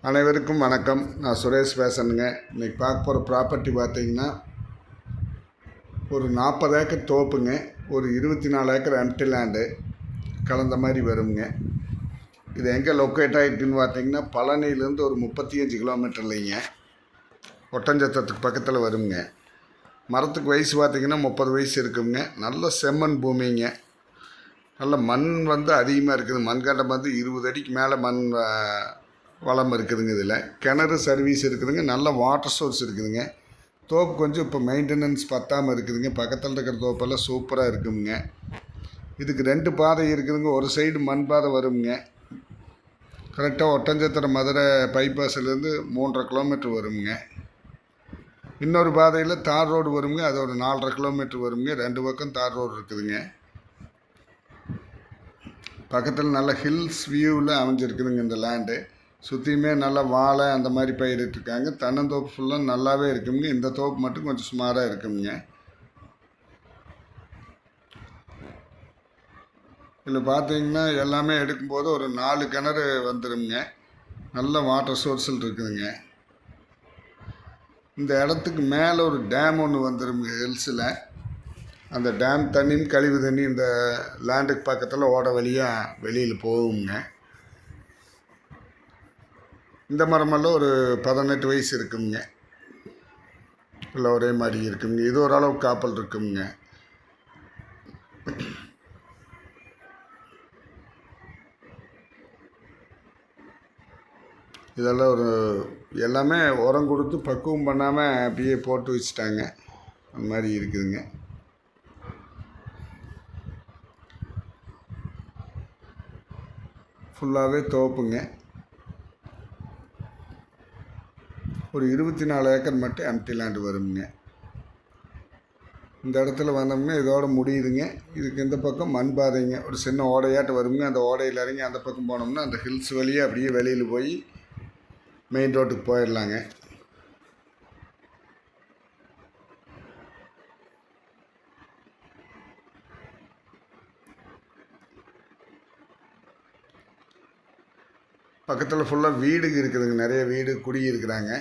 அனைவருக்கும் வணக்கம். நான் சுரேஷ் பேசுகிறேங்க. இன்றைக்கி பார்க்க போகிற ப்ராப்பர்ட்டி பார்த்திங்கன்னா ஒரு 40 ஏக்கர் தோப்புங்க, ஒரு 24 ஏக்கர் எம்டி லேண்டு கலந்த மாதிரி வருங்க. இது எங்கே லொக்கேட் ஆகிருக்குன்னு பார்த்திங்கன்னா பழனியிலேருந்து ஒரு 35 கிலோமீட்டர்லைங்க, ஒட்டஞ்சத்திரத்துக்கு பக்கத்தில் வருங்க. மரத்துக்கு வயசு பார்த்திங்கன்னா 30 வயசு இருக்குங்க. நல்ல செம்மண் பூமிங்க. நல்ல மண் அதிகமாக இருக்குது. மண்கண்டம் 20 அடிக்கு மேலே மண் வளம் இருக்குதுங்க. இதில் கிணறு சர்வீஸ் இருக்குதுங்க. நல்ல வாட்டர் சோர்ஸ் இருக்குதுங்க. தோப்பு கொஞ்சம் இப்போ மெயின்டெனன்ஸ் பத்தாமல் இருக்குதுங்க. பக்கத்தில் இருக்கிற தோப்பெல்லாம் சூப்பராக இருக்குங்க. இதுக்கு 2 பாதை இருக்குதுங்க. ஒரு சைடு மண் பாதை வருங்க. கரெக்டாக ஒட்டஞ்சத்திரம் மதுரை பைபாஸ்லேருந்து 3.5 கிலோமீட்டர் வருங்க. இன்னொரு பாதையில் தார் ரோடு வருங்க. அது ஒரு 4.5 கிலோமீட்டர் வருங்க. 2 பக்கம் தார் ரோடு இருக்குதுங்க. பக்கத்தில் நல்ல ஹில்ஸ் வியூவில் அமைஞ்சிருக்குதுங்க இந்த லேண்டு. சுற்றியுமே நல்லா வாழை அந்த மாதிரி பயிரிட்டுருக்காங்க. தென்னந்தோப்பு ஃபுல்லாக நல்லாவே இருக்குங்க. இந்த தோப்பு மட்டும் கொஞ்சம் சுமாராக இருக்குங்க. இதில் பார்த்தீங்கன்னா எல்லாமே எடுக்கும்போது ஒரு 4 கிணறு வந்துடுங்க. நல்ல வாட்டர் சோர்ஸில் இருக்குதுங்க. இந்த இடத்துக்கு மேலே ஒரு டேம் ஒன்று வந்துடுங்க ஹில்ஸில். அந்த டேம் தண்ணியும் கழிவு தண்ணி இந்த லேண்டுக்கு பக்கத்தில் ஓட வழியாக வெளியில் போகுங்க. இந்த மரமெல்லாம் ஒரு 18 வயசு இருக்குங்க. இல்லை ஒரே மாதிரி இருக்குங்க. இது ஓரளவுக்கு காப்பல் இருக்குங்க. இதெல்லாம் எல்லாமே உரம் கொடுத்து பக்குவம் பண்ணாமல் அப்படியே போட்டு வச்சுட்டாங்க. அந்த மாதிரி இருக்குதுங்க. ஃபுல்லாகவே தோப்புங்க. ஒரு 24 ஏக்கர் மட்டும் எம்டி லேண்டு வருங்க. இந்த இடத்துல வந்தோம்னா இதோட முடியுதுங்க. இதுக்கு இந்த பக்கம் மண் பாதைங்க, ஒரு சின்ன ஓடையாட்டு வருங்க. அந்த ஓடையில் இறங்கி அந்த பக்கம் போனோம்னா அந்த ஹில்ஸ் வழியாக அப்படியே வெளியில் போய் மெயின் ரோட்டுக்கு போயிடலாங்க. பக்கத்தில் ஃபுல்லாக வீடு இருக்குதுங்க. நிறைய வீடு குடி இருக்கிறாங்க.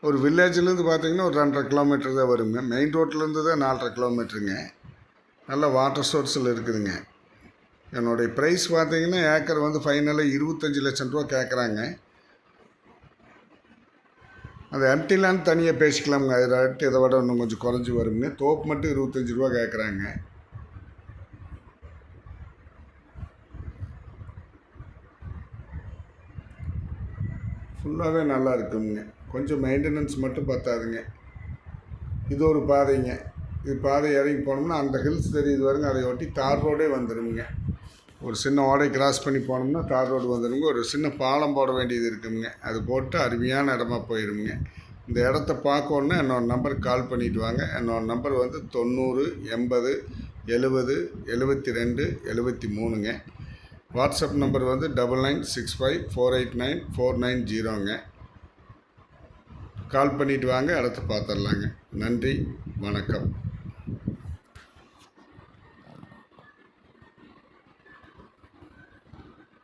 ஒரு வில்லேஜ்லேருந்து பார்த்திங்கன்னா ஒரு 2.5 கிலோமீட்டர் தான் வருங்க. மெயின் ரோட்லேருந்து தான் 4.5 கிலோமீட்டருங்க. நல்ல வாட்டர் சோர்ஸில் இருக்குதுங்க. என்னுடைய ப்ரைஸ் பார்த்திங்கன்னா ஏக்கர் ஃபைனலாக 25 லட்சம் ரூபா கேட்குறாங்க. அந்த எம்டி லேண்ட் தனியாக பேசிக்கலாமுங்க. அது ரேட்டு இதை விட இன்னும் கொஞ்சம் குறைஞ்சி வருங்க. தோப்பு மட்டும் 25 ரூபா கேட்குறாங்க. ஃபுல்லாகவே நல்லா இருக்குங்க. கொஞ்சம் மெயின்டெனன்ஸ் மட்டும் பத்தாதுங்க. இது ஒரு பாதைங்க. இது பாதை இறங்கி போனோம்னா அந்த ஹில்ஸ் தெரியுது வருங்க. அதை ஒட்டி தார் ரோடே வந்துடுங்க. ஒரு சின்ன ஓடை கிராஸ் பண்ணி போனோம்னா தார் ரோடு வந்துடுங்க. ஒரு சின்ன பாலம் போட வேண்டியது இருக்குங்க. அது போட்டு அருமையான இடமா போயிடுங்க. இந்த இடத்த பார்க்கணுன்னா என்னோடய நம்பருக்கு கால் பண்ணிவிட்டு வாங்க. என்னோடய நம்பர் 90 80 70 72 73ங்க. வாட்ஸ்அப் நம்பர் 9965489490ங்க. கால் பண்ணிவிட்டு வாங்க, இடத்த பார்த்துடலாங்க. நன்றி, வணக்கம்.